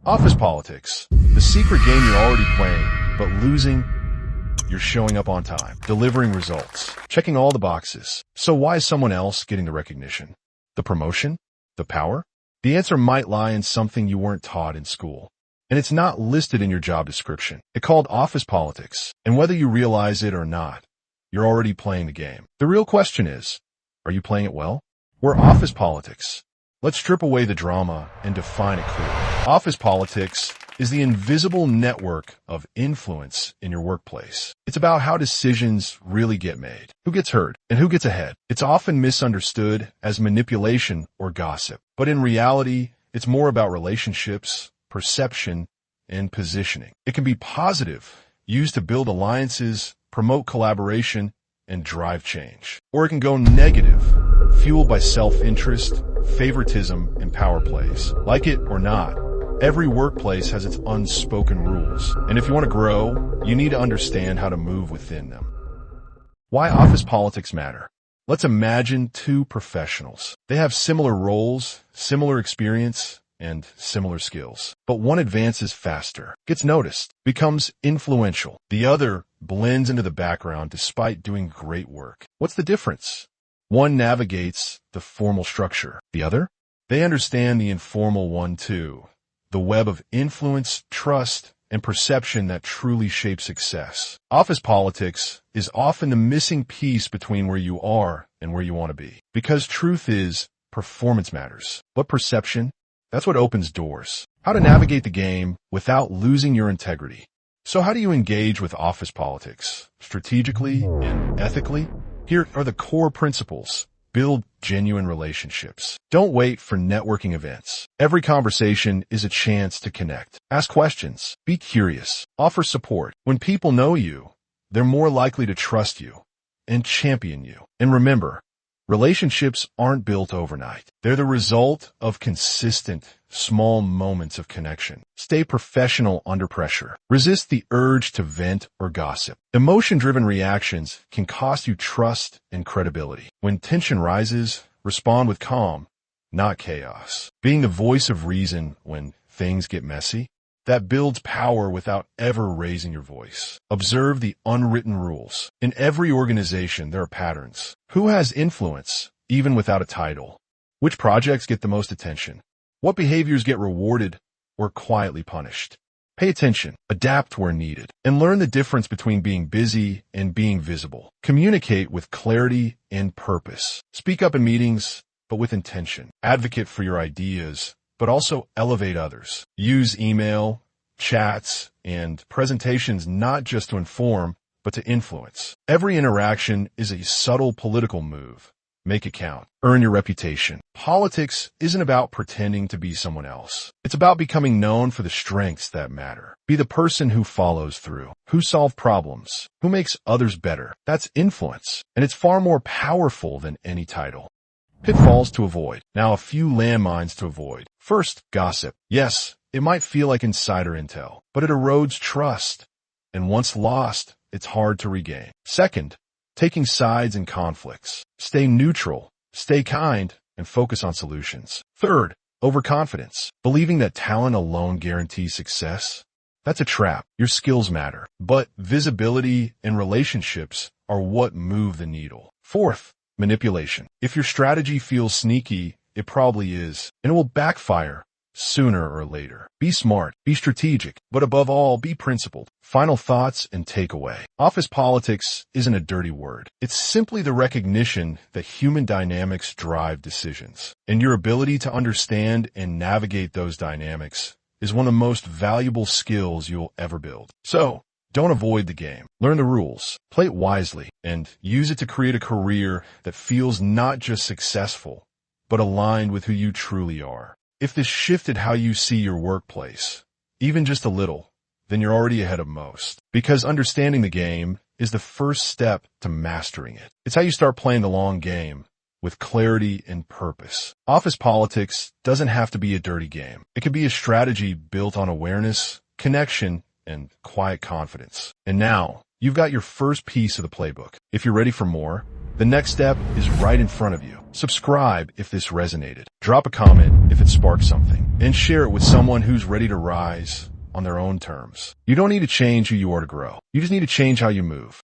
Office politics. The secret game you're already playing, but losing. You're showing up on time, delivering results, checking all the boxes. So why is someone else getting the recognition? The promotion? The power? The answer might lie in something you weren't taught in school. And it's not listed in your job description. It's called office politics. And whether you realize it or not, you're already playing the game. The real question is, are you playing it well? We're office politics. Let's strip away the drama and define it clearly. Office politics is the invisible network of influence in your workplace. It's about how decisions really get made, who gets heard, and who gets ahead. It's often misunderstood as manipulation or gossip, but in reality, it's more about relationships, perception, and positioning. It can be positive, used to build alliances, promote collaboration, and drive change. Or it can go negative, fueled by self-interest, favoritism, and power plays. Like it or not, every workplace has its unspoken rules. And if you want to grow, you need to understand how to move within them. Why office politics matter? Let's imagine two professionals. They have similar roles, similar experience, and similar skills. But one advances faster, gets noticed, becomes influential. The other blends into the background despite doing great work. What's the difference? One navigates the formal structure. The other? They understand the informal one too. The web of influence, trust, and perception that truly shapes success. Office politics is often the missing piece between where you are and where you want to be. Because truth is, performance matters. But perception? That's what opens doors. How to navigate the game without losing your integrity. So how do you engage with office politics? Strategically and ethically? Here are the core principles. Build genuine relationships. Don't wait for networking events. Every conversation is a chance to connect. Ask questions. Be curious. Offer support. When people know you, they're more likely to trust you and champion you. And remember, relationships aren't built overnight. They're the result of consistent, small moments of connection. Stay professional under pressure. Resist the urge to vent or gossip. Emotion-driven reactions can cost you trust and credibility. When tension rises, respond with calm, not chaos. Being the voice of reason when things get messy, that builds power without ever raising your voice. Observe the unwritten rules. In every organization, there are patterns. Who has influence, even without a title? Which projects get the most attention? What behaviors get rewarded or quietly punished? Pay attention, adapt where needed, and learn the difference between being busy and being visible. Communicate with clarity and purpose. Speak up in meetings, but with intention. Advocate for your ideas, but also elevate others. Use email, chats, and presentations not just to inform, but to influence. Every interaction is a subtle political move. Make it count. Earn your reputation. Politics isn't about pretending to be someone else. It's about becoming known for the strengths that matter. Be the person who follows through, who solves problems, who makes others better. That's influence, and it's far more powerful than any title. Pitfalls to avoid. Now, a few landmines to avoid. First, gossip. Yes, it might feel like insider intel, but it erodes trust. And once lost, it's hard to regain. Second, taking sides in conflicts. Stay neutral, stay kind, and focus on solutions. Third, overconfidence. Believing that talent alone guarantees success. That's a trap. Your skills matter, but visibility and relationships are what move the needle. Fourth, manipulation. If your strategy feels sneaky, it probably is, and it will backfire sooner or later. Be smart, be strategic, but above all, be principled. Final thoughts and takeaway. Office politics isn't a dirty word. It's simply the recognition that human dynamics drive decisions, and your ability to understand and navigate those dynamics is one of the most valuable skills you'll ever build. So, don't avoid the game. Learn the rules, play it wisely, and use it to create a career that feels not just successful, but aligned with who you truly are. If this shifted how you see your workplace, even just a little, then you're already ahead of most. Because understanding the game is the first step to mastering it. It's how you start playing the long game with clarity and purpose. Office politics doesn't have to be a dirty game. It can be a strategy built on awareness, connection, and quiet confidence. And now, you've got your first piece of the playbook. If you're ready for more, The next step is right in front of you. Subscribe if this resonated. Drop a comment if it sparked something. And share it with someone who's ready to rise on their own terms. You don't need to change who you are to grow. You just need to change how you move.